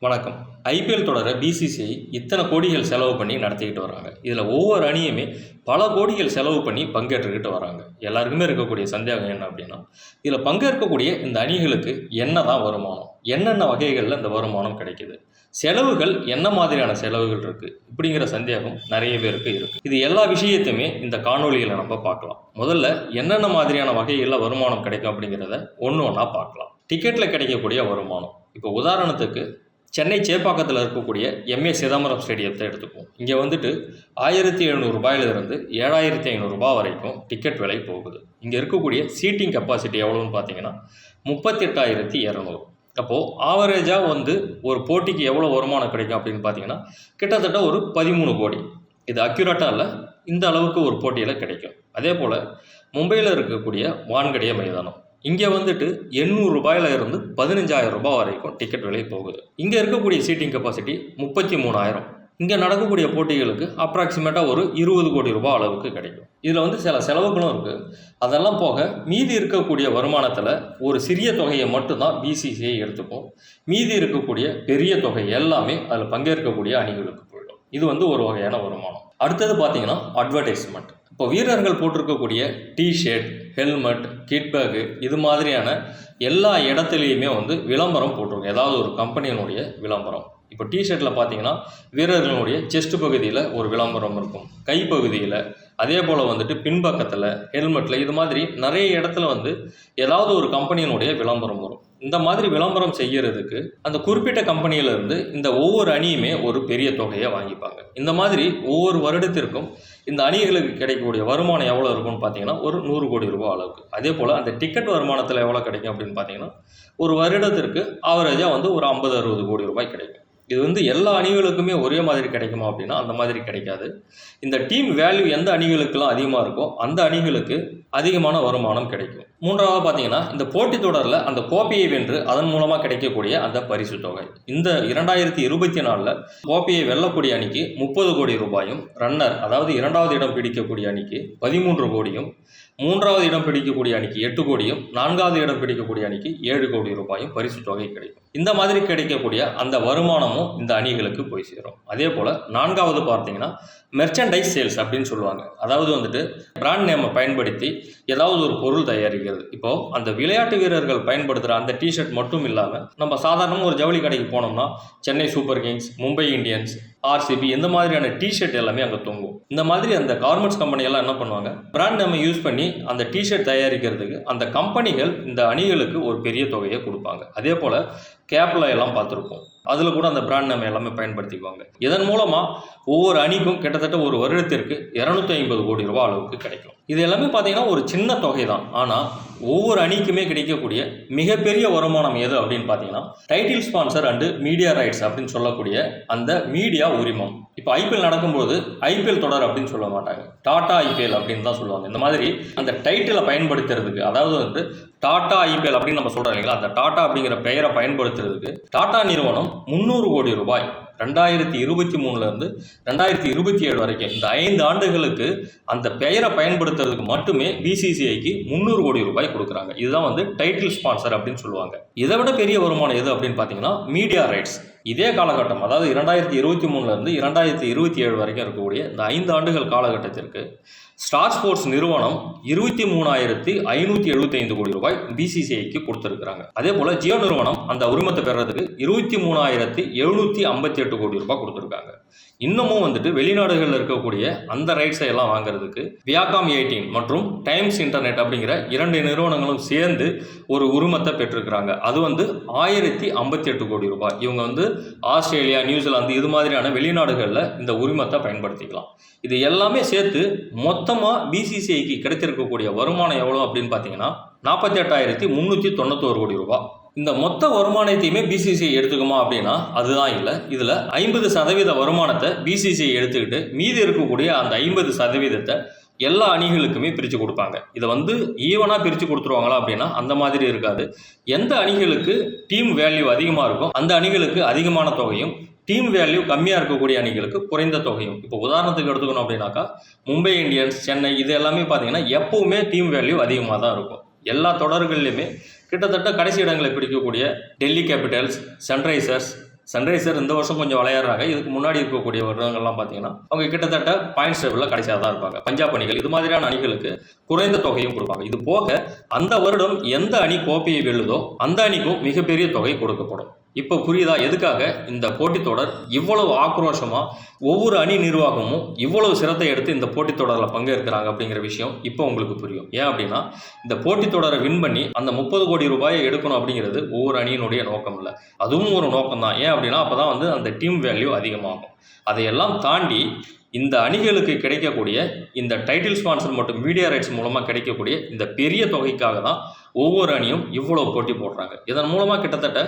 வணக்கம். ஐபிஎல் தொடரை பிசிசிஐ இத்தனை கோடிகள் செலவு பண்ணி நடத்திக்கிட்டு வராங்க. இதில் ஒவ்வொரு அணியுமே பல கோடிகள் செலவு பண்ணி பங்கேற்றுக்கிட்டு வராங்க. எல்லாருக்குமே இருக்கக்கூடிய சந்தேகம் என்ன அப்படின்னா, இதில் பங்கேற்கக்கூடிய இந்த அணிகளுக்கு என்ன தான் வருமானம், என்னென்ன வகைகளில் இந்த வருமானம் கிடைக்குது, செலவுகள் என்ன மாதிரியான செலவுகள் இருக்குது, இப்படிங்கிற சந்தேகம் நிறைய பேருக்கு இருக்குது. இது எல்லா விஷயத்தையுமே இந்த காணொலியில் நம்ம பார்க்கலாம். முதல்ல என்னென்ன மாதிரியான வகைகளில் வருமானம் கிடைக்கும் அப்படிங்கிறத ஒன்று ஒன்றா பார்க்கலாம். டிக்கெட்டில் கிடைக்கக்கூடிய வருமானம். இப்போ உதாரணத்துக்கு சென்னை சேப்பாக்கத்தில் இருக்கக்கூடிய எம்ஏ சிதம்பரம் ஸ்டேடியத்தை எடுத்துக்குவோம். இங்கே வந்துட்டு 1700 ரூபாயிலிருந்து 7500 ரூபாய் வரைக்கும் டிக்கெட் விலை போகுது. இங்கே இருக்கக்கூடிய சீட்டிங் கெப்பாசிட்டி எவ்வளோன்னு பார்த்தீங்கன்னா 38,200. அப்போது ஆவரேஜாக ஒரு போட்டிக்கு எவ்வளோ வருமானம் கிடைக்கும் அப்படின்னு பார்த்தீங்கன்னா கிட்டத்தட்ட ஒரு 13 கோடி. இது அக்யூரேட்டாக இல்லை, இந்த அளவுக்கு ஒரு போட்டியில் கிடைக்கும். அதே போல் மும்பையில் இருக்கக்கூடிய வான்கடே மைதானம், இங்கே 800 ரூபாயில இருந்து 15,000 ரூபாய் வரைக்கும் டிக்கெட் விலை போகுது. இங்கே இருக்கக்கூடிய சீட்டிங் கெப்பாசிட்டி 33,000. இங்கே நடக்கக்கூடிய போட்டிகளுக்கு அப்ராக்சிமேட்டாக ஒரு 20 கோடி ரூபாய் அளவுக்கு கிடைக்கும். இதில் சில செலவுகளும் இருக்குது. அதெல்லாம் போக மீதி இருக்கக்கூடிய வருமானத்தில் ஒரு சிறிய தொகையை மட்டும்தான் பிசிசிஐ எடுத்துக்கும். மீதி இருக்கக்கூடிய பெரிய தொகை எல்லாமே அதில் பங்கேற்கக்கூடிய அணிகளுக்கு போயிடும். இது ஒரு வகையான வருமானம். அடுத்தது பார்த்தீங்கன்னா அட்வர்டைஸ்மெண்ட். இப்போ வீரர்கள் போட்டிருக்கக்கூடிய டிஷர்ட், ஹெல்மெட், கிட் பேக்கு, இது மாதிரியான எல்லா இடத்துலையுமே விளம்பரம் போட்டிருக்கும். ஏதாவது ஒரு கம்பெனியினுடைய விளம்பரம். இப்போ டிஷர்ட்டில் பார்த்தீங்கன்னா வீரர்களுடைய செஸ்ட் பகுதியில் ஒரு விளம்பரம் இருக்கும், கைப்பகுதியில், அதே போல் பின்பக்கத்தில், ஹெல்மெட்டில், இது மாதிரி நிறைய இடத்துல ஏதாவது ஒரு கம்பெனியினுடைய விளம்பரம் வரும். இந்த மாதிரி விளம்பரம் செய்கிறதுக்கு அந்த குறிப்பிட்ட கம்பெனியிலேருந்து இந்த ஒவ்வொரு அணியுமே ஒரு பெரிய தொகையை வாங்கிப்பாங்க. இந்த மாதிரி ஒவ்வொரு வருடத்திற்கும் இந்த அணிகளுக்கு கிடைக்கக்கூடிய வருமானம் எவ்வளோ இருக்கும்னு பார்த்தீங்கன்னா ஒரு 100 கோடி ரூபாய் அளவுக்கு. அதே போல் அந்த டிக்கெட் வருமானத்தில் எவ்வளோ கிடைக்கும் அப்படின்னு பார்த்தீங்கன்னா ஒரு வருடத்திற்கு ஆவரேஜாக ஒரு 50-60 கோடி ரூபாய் கிடைக்கும். இது எல்லா அணிகளுக்குமே ஒரே மாதிரி கிடைக்குமா அப்படின்னா அந்த மாதிரி கிடைக்காது. இந்த டீம் வேல்யூ எந்த அணிகளுக்கெல்லாம் அதிகமாக இருக்கோ அந்த அணிகளுக்கு அதிகமான வருமானம் கிடைக்கும். மூன்றாவது பார்த்தீங்கன்னா இந்த போட்டித் தொடரில் அந்த கோப்பையை வென்று அதன் மூலமாக கிடைக்கக்கூடிய அந்த பரிசு தொகை. இந்த 2024 கோப்பையை வெல்லக்கூடிய அணிக்கு 30 கோடி ரூபாயும், ரன்னர் அதாவது 2வது இடம் பிடிக்கக்கூடிய அணிக்கு 13 கோடியும், 3வது இடம் பிடிக்கக்கூடிய அணிக்கு 8 கோடியும், 4வது இடம் பிடிக்கக்கூடிய அணிக்கு 7 கோடி ரூபாயும் பரிசு தொகை கிடைக்கும். இந்த மாதிரி கிடைக்கக்கூடிய அந்த வருமானமும் இந்த அணிகளுக்கு போய் சேரும். அதே போல் 4வது பார்த்தீங்கன்னா மெர்ச்சன்டைஸ் சேல்ஸ் அப்படின்னு சொல்லுவாங்க. அதாவது பிராண்ட் நேமை பயன்படுத்தி ஏதாவது ஒரு பொருள் தயாரிக்கிறது. இப்போது அந்த விளையாட்டு வீரர்கள் பயன்படுத்துகிற அந்த டிஷர்ட் மட்டும் இல்லாமல் நம்ம சாதாரணமாக ஒரு ஜவுளி கடைக்கு போனோம்னா Chennai super Kings, Mumbai Indians, RCB, இந்த மாதிரியான டிஷர்ட் எல்லாமே அங்கே தொங்கும். இந்த மாதிரி அந்த கார்மெண்ட்ஸ் கம்பெனியெல்லாம் என்ன பண்ணுவாங்க, பிராண்ட் நேமை யூஸ் பண்ணி அந்த டிஷர்ட் தயாரிக்கிறதுக்கு அந்த கம்பெனிகள் இந்த அணிகளுக்கு ஒரு பெரிய தொகையை கொடுப்பாங்க. அதே போல் கேப்பில் எல்லாம் பார்த்துருப்போம், அதில் கூட அந்த பிராண்ட் நேம் எல்லாமே பயன்படுத்திக்குவாங்க. இதன் மூலமாக ஒவ்வொரு அணிக்கும் கிட்டத்தட்ட ஒரு வருடத்திற்கு 250 கோடி ரூபாய் அளவுக்கு கிடைக்கும். இது எல்லாமே பார்த்தீங்கன்னா ஒரு சின்ன தொகை தான். ஆனால் ஒவ்வொரு அணிக்குமே கிடைக்கக்கூடிய மிகப்பெரிய வருமானம் எது அப்படின்னு பார்த்தீங்கன்னா title sponsor and media rights அப்படின்னு சொல்லக்கூடிய அந்த மீடியா உரிமம். இப்போ ஐபிஎல் நடக்கும்போது ஐபிஎல் தொடர் அப்படின்னு சொல்ல மாட்டாங்க, டாடா ஐபிஎல் அப்படின்னு தான் சொல்லுவாங்க. இந்த மாதிரி அந்த டைட்டிலை பயன்படுத்துறதுக்கு, அதாவது டாடா ஐபிஎல் அப்படின்னு நம்ம சொல்கிறோம் இல்லைங்களா, அந்த டாடா அப்படிங்கிற பெயரை பயன்படுத்துறதுக்கு டாடா நிறுவனம் 300 கோடி ரூபாய் 2023 2027 வரைக்கும் இந்த 5 ஆண்டுகளுக்கு அந்த பெயரை பயன்படுத்துறதுக்கு மட்டுமே பிசிசிஐக்கு 300 கோடி ரூபாய் கொடுக்குறாங்க. இதுதான் டைட்டில் ஸ்பான்சர் அப்படின்னு சொல்லுவாங்க. இதை விட பெரிய வருமானம் எது அப்படின்னு பார்த்தீங்கன்னா மீடியா ரைட்ஸ். இதே காலகட்டம், அதாவது 2023 2027 வரைக்கும் இருக்கக்கூடிய இந்த 5 ஆண்டுகள் காலகட்டத்திற்கு ஸ்டார் ஸ்போர்ட்ஸ் நிறுவனம் 23,575 கோடி ரூபாய் பிசிசிஐக்கு கொடுத்துருக்காங்க. அதே போல ஜியோ நிறுவனம் அந்த உரிமத்தை பெறதுக்கு 23,758 கோடி ரூபாய் கொடுத்துருக்காங்க. இன்னமும் வெளிநாடுகளில் இருக்கக்கூடிய அந்த ரைட்ஸை எல்லாம் வாங்குறதுக்கு வியாகாம் 18 மற்றும் டைம்ஸ் இன்டர்நெட் அப்படிங்கிற 2 நிறுவனங்களும் சேர்ந்து ஒரு உரிமத்தை பெற்றிருக்கிறாங்க. அது 1058 கோடி ரூபாய். இவங்க ஆஸ்திரேலியா, நியூசிலாந்து, இது மாதிரியான வெளிநாடுகளில் இந்த உரிமத்தை பயன்படுத்திக்கலாம். இது எல்லாமே சேர்த்து மொத்தமாக பிசிசிஐக்கு கிடைத்திருக்கக்கூடிய வருமானம் எவ்வளோ அப்படின்னு பார்த்தீங்கன்னா 48,391 கோடி ரூபாய். இந்த மொத்த வருமானத்தையுமே பிசிசிஐ எடுத்துக்குமா அப்படின்னா அதுதான் இல்லை. இதில் 50% வருமானத்தை பிசிசிஐ எடுத்துக்கிட்டு மீதி இருக்கக்கூடிய அந்த 50% எல்லா அணிகளுக்குமே பிரித்து கொடுப்பாங்க. இதை ஈவனாக பிரித்து கொடுத்துருவாங்களா அப்படின்னா அந்த மாதிரி இருக்காது. எந்த அணிகளுக்கு டீம் வேல்யூ அதிகமாக இருக்கும் அந்த அணிகளுக்கு அதிகமான தொகையும், டீம் வேல்யூ கம்மியாக இருக்கக்கூடிய அணிகளுக்கு குறைந்த தொகையும். இப்போ உதாரணத்துக்கு எடுத்துக்கணும் அப்படின்னாக்கா மும்பை இந்தியன்ஸ், சென்னை, இது எல்லாமே பார்த்தீங்கன்னா எப்போவுமே டீம் வேல்யூ அதிகமாக தான் இருக்கும். எல்லா தொடர்கள்லையுமே கிட்டத்தட்ட கடைசி இடங்களை பிடிக்கக்கூடிய டெல்லி கேபிட்டல்ஸ், சன்ரைசர்ஸ், சன்ரைசர் இந்த வருஷம் கொஞ்சம் விளையாடுறாங்க. இதுக்கு முன்னாடி இருக்கக்கூடிய வருடங்கள்லாம் பார்த்தீங்கன்னா அவங்க கிட்டத்தட்ட பாயிண்ட்ஸ் டேபிளில் கடைசியாக தான் இருப்பாங்க. பஞ்சாப் அணிகள் இது மாதிரியான அணிகளுக்கு குறைந்த தொகையும் கொடுப்பாங்க. இது போக அந்த வருடம் எந்த அணி கோப்பையை வெல்லுதோ அந்த அணிக்கும் மிகப்பெரிய தொகை கொடுக்கப்படும். இப்போ புரியுதா எதுக்காக இந்த போட்டித் தொடர் இவ்வளவு ஆக்ரோஷமா ஒவ்வொரு அணி நிர்வாகமும் இவ்வளவு சிரத்தை எடுத்து இந்த போட்டித் தொடரில் பங்கேற்கிறாங்க அப்படிங்கிற விஷயம் இப்போ உங்களுக்கு புரியும். ஏன் அப்படின்னா இந்த போட்டித் தொடரை வின் பண்ணி அந்த 30 கோடி ரூபாயை எடுக்கணும் அப்படிங்கிறது ஒவ்வொரு அணியினுடைய நோக்கம் இல்லை, அதுவும் ஒரு நோக்கம் தான். ஏன் அப்படின்னா அப்போ தான் வந்து அந்த டீம் வேல்யூ அதிகமாகும். அதையெல்லாம் தாண்டி இந்த அணிகளுக்கு கிடைக்கக்கூடிய இந்த டைட்டில் ஸ்பான்சர் மற்றும் மீடியா ரைட்ஸ் மூலமாக கிடைக்கக்கூடிய இந்த பெரிய தொகைக்காக தான் ஒவ்வொரு அணியும் இவ்வளவு போட்டி போடுறாங்க. இதன் மூலமாக கிட்டத்தட்ட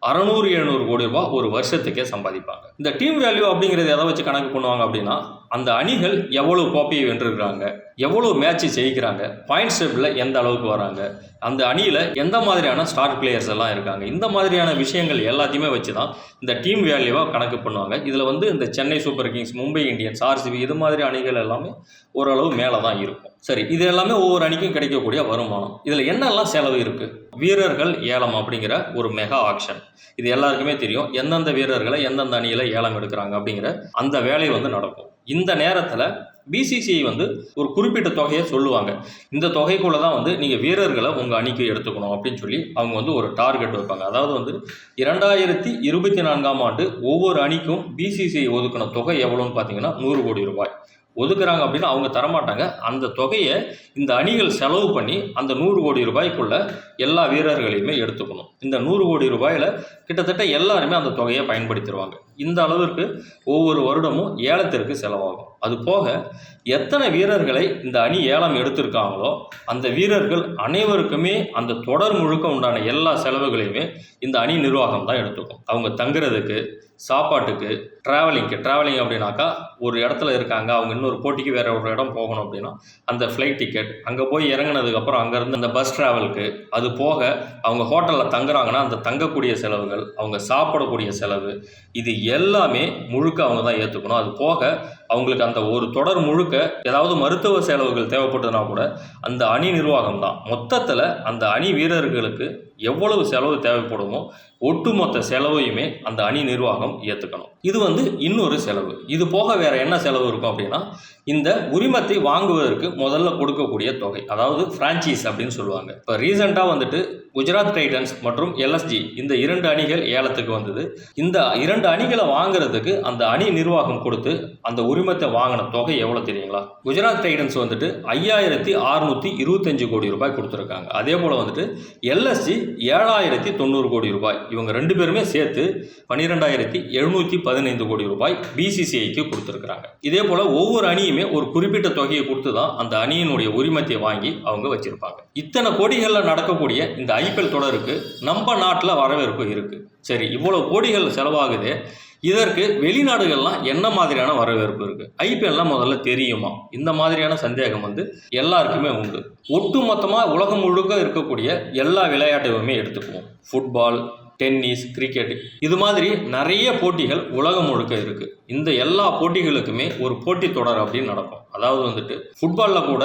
600-700 கோடி ரூபாய் ஒரு வருஷத்துக்கே சம்பாதிப்பாங்க. இந்த டீம் வேல்யூ அப்படிங்கிறது எதை வச்சு கணக்கு பண்ணுவாங்க அப்படின்னா அந்த அணிகள் எவ்வளவு கோப்பையை வென்றிருக்கிறாங்க, எவ்வளவு மேட்ச் ஜெயிக்கிறாங்க, பாயிண்ட்ஸ் டேபிளில் எந்த அளவுக்கு வராங்க, அந்த அணியில் எந்த மாதிரியான ஸ்டார் பிளேயர்ஸ் எல்லாம் இருக்காங்க, இந்த மாதிரியான விஷயங்கள் எல்லாத்தையுமே வச்சு தான் இந்த டீம் வேல்யூவாக கணக்கு பண்ணுவாங்க. இதில் வந்து இந்த Chennai super Kings, Mumbai Indians, RCB இது மாதிரி அணிகள் எல்லாமே ஓரளவு மேலே தான் இருக்கும். சரி, இது எல்லாமே ஒவ்வொரு அணிக்கும் கிடைக்கக்கூடிய வருமானம். இதில் என்னெல்லாம் செலவு இருக்குது? வீரர்கள் ஏலம் அப்படிங்கிற ஒரு மெகா ஆக்ஷன், இது எல்லாருக்குமே தெரியும். எந்தெந்த வீரர்களை எந்தெந்த அணியில் ஏலம் எடுக்கிறாங்க அப்படிங்கிற அந்த வேலை வந்து நடக்கும். இந்த நேரத்தில் பிசிசிஐ வந்து ஒரு குறிப்பிட்ட தொகையை சொல்லுவாங்க. இந்த தொகைக்குள்ளே தான் வந்து நீங்கள் வீரர்களை உங்கள் அணிக்கு எடுத்துக்கணும் அப்படின்னு சொல்லி அவங்க வந்து ஒரு டார்கெட் வைப்பாங்க. அதாவது வந்து 2024ஆம் ஆண்டு ஒவ்வொரு அணிக்கும் பிசிசிஐ ஒதுக்கின தொகை எவ்வளோன்னு பார்த்தீங்கன்னா 100 கோடி ரூபாய் ஒதுக்குறாங்க அப்படின்னா அவங்க தரமாட்டாங்க. அந்த தொகையை இந்த அணிகள் செலவு பண்ணி அந்த 100 கோடி ரூபாய்க்குள்ள எல்லா வீரர்களையுமே எடுத்துக்கணும். இந்த 100 கோடி ரூபாயில் கிட்டத்தட்ட எல்லாருமே அந்த தொகையை பயன்படுத்திடுவாங்க. இந்த அளவிற்கு ஒவ்வொரு வருடமும் ஏலத்திற்கு செலவாகும். அது போக எத்தனை வீரர்களை இந்த அணி ஏலம் எடுத்திருக்காங்களோ அந்த வீரர்கள் அனைவருக்குமே அந்த தொடர் முழுக்க உண்டான எல்லா செலவுகளையுமே இந்த அணி நிர்வாகம் தான் எடுத்துக்கும். அவங்க தங்குறதுக்கு, சாப்பாட்டுக்கு, ட்ராவலிங் அப்படின்னாக்கா ஒரு இடத்துல இருக்காங்க, அவங்க இன்னொரு போட்டிக்கு வேற ஒரு இடம் போகணும் அப்படின்னா அந்த ஃப்ளைட் டிக்கெட், அங்கே போய் இறங்கினதுக்கப்புறம் அங்கேருந்து அந்த பஸ் ட்ராவலுக்கு, அது போக அவங்க ஹோட்டலில் தங்குறாங்கன்னா அந்த தங்கக்கூடிய செலவுகள், அவங்க சாப்பிடக்கூடிய செலவு, இது எல்லாமே முழுக்க அவங்க தான் ஏற்றுக்கணும். அது போக அவங்களுக்கு அந்த ஒரு தொடர் முழுக்க ஏதாவது மருத்துவ செலவுகள் தேவைப்பட்டதுனா கூட அந்த அணி நிர்வாகம் தான். மொத்தத்தில் அந்த அணி வீரர்களுக்கு எவ்வளவு செலவு தேவைப்படுமோ ஒட்டுமொத்த செலவையுமே அந்த அணி நிர்வாகம் ஏற்றுக்கணும். இது வந்து இன்னொரு செலவு. இது போக வேற என்ன செலவு இருக்கும் அப்படின்னா இந்த உரிமத்தை வாங்குவதற்கு முதல்ல கொடுக்கக்கூடிய தொகை, அதாவது பிரான்ச்சைஸ் அப்படின்னு சொல்லுவாங்க. இப்போ ரீசெண்டாக வந்துட்டு குஜராத் டைட்டன்ஸ் மற்றும் எல்எஸ்ஜி இந்த 2 அணிகள் ஏலத்துக்கு வந்தது. இந்த 2 அணிகளை வாங்குறதுக்கு அந்த அணி நிர்வாகம் கொடுத்து அந்த உரிமத்தை வாங்கின தொகை எவ்வளோ தெரியுங்களா? குஜராத் டைட்டன்ஸ் வந்துட்டு 5625 கோடி ரூபாய் கொடுத்துருக்காங்க. அதே போல் வந்துட்டு எல்எஸ்ஜி 7090 கோடி ரூபாய். இவங்க 2 பேருமே சேர்த்து 12715 கோடி ரூபாய் பிசிசிஐக்கு கொடுத்துருக்காங்க. இதே போல் ஒவ்வொரு அணியுமே ஒரு குறிப்பிட்ட தொகையை கொடுத்து தான் அந்த அணியினுடைய உரிமத்தை வாங்கி அவங்க வச்சிருப்பாங்க. இத்தனை கோடிகளில் நடக்கக்கூடிய இந்த ஐபிஎல் தொடருக்கு நம்ம நாட்டில் வரவேற்பு இருக்கு. சரி, இவ்வளவு கோடிகள் செலவாகுது, இதற்கு வெளிநாடுகள்லாம் என்ன மாதிரியான வரவேற்பு இருக்கு? ஐபிஎல்லாம் முதல்ல தெரியுமா? இந்த மாதிரியான சந்தேகம் வந்து எல்லாருக்குமே உண்டு. ஒட்டு மொத்தமாக உலகம் முழுக்க இருக்கக்கூடிய எல்லா விளையாட்டுமே எடுத்துக்குவோம். ஃபுட்பால், டென்னிஸ், கிரிக்கெட் இது மாதிரி நிறைய போட்டிகள் உலகம் முழுக்க இருக்கு. இந்த எல்லா போட்டிகளுக்குமே ஒரு போட்டி தொடர் அப்படின்னு நடக்கும். அதாவது வந்துட்டு ஃபுட்பாலில் கூட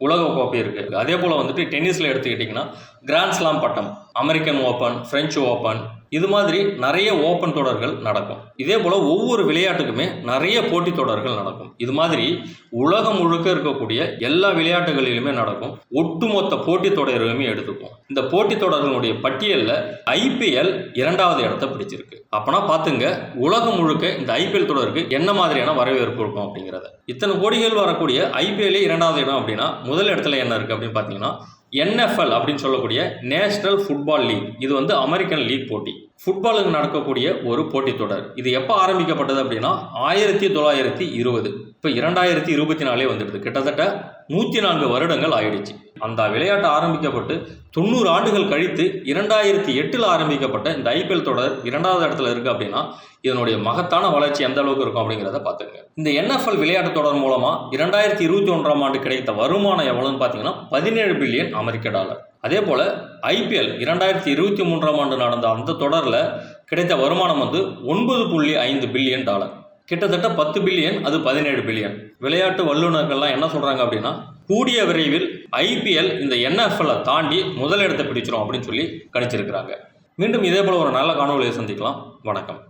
உலக கோப்பை இருக்கு. அதே போல் வந்துட்டு டென்னிஸில் எடுத்துக்கிட்டிங்கன்னா கிராண்ட் ஸ்லாம் பட்டம், அமெரிக்கன் ஓப்பன், பிரெஞ்சு ஓப்பன், இது மாதிரி நிறைய ஓப்பன் தொடர்கள் நடக்கும். இதே போல் ஒவ்வொரு விளையாட்டுக்குமே நிறைய போட்டி தொடர்கள் நடக்கும். இது மாதிரி உலகம் முழுக்க இருக்கக்கூடிய எல்லா விளையாட்டுகளிலுமே நடக்கும். ஒட்டுமொத்த போட்டி தொடர்களுமே எடுத்துக்கும். இந்த போட்டி தொடர்களுடைய பட்டியலில் ஐபிஎல் 2வது இடத்தை பிடிச்சிருக்கு. அப்பனா பார்த்துங்க உலகம் முழுக்க இந்த ஐபிஎல் தொடருக்கு என்ன மாதிரியான வரவேற்பு இருக்கும் அப்படிங்கிறத. இத்தனை கோடிகள் வரக்கூடிய ஐபிஎல்லே 2வது இடம் அப்படின்னா முதல் இடத்துல என்ன இருக்குது அப்படின்னு பார்த்தீங்கன்னா NFL அப்படின்னு சொல்லக்கூடிய நேஷனல் ஃபுட்பால் லீக். இது வந்து அமெரிக்கன் லீக் போட்டி. ஃபுட்பாலுக்கு நடக்கக்கூடிய ஒரு போட்டி தொடர். இது எப்போ ஆரம்பிக்கப்பட்டது அப்படின்னா 1920. இப்போ 2024 வந்துடுது. கிட்டத்தட்ட 104 வருடங்கள் ஆயிடுச்சு. அந்த விளையாட்டு ஆரம்பிக்கப்பட்டு 90 ஆண்டுகள் கழித்து 2008 ஆரம்பிக்கப்பட்ட இந்த ஐபிஎல் தொடர் 2வது இடத்துல இருக்குது அப்படின்னா இதனுடைய மகத்தான வளர்ச்சி எந்த அளவுக்கு இருக்கும் அப்படிங்கிறத பார்த்துங்க. இந்த NFL விளையாட்டு தொடர் மூலமாக 2021ஆம் ஆண்டு கிடைத்த வருமானம் எவ்வளோன்னு பார்த்தீங்கன்னா 17 பில்லியன் அமெரிக்க டாலர். அதே போல் ஐபிஎல் 2023ஆம் ஆண்டு நடந்த அந்த தொடரில் கிடைத்த வருமானம் வந்து 9.5 பில்லியன் டாலர். கிட்டத்தட்ட 10 பில்லியன், அது 17 பில்லியன். விளையாட்டு வல்லுநர்கள்லாம் என்ன சொல்கிறாங்க அப்படின்னா கூடிய விரைவில் ஐபிஎல் இந்த NFL தாண்டி முதலிடத்தை பிடிச்சிரும் அப்படின்னு சொல்லி கணிச்சிருக்கிறாங்க. மீண்டும் இதே போல் ஒரு நல்ல காணொலியை சந்திக்கலாம். வணக்கம்.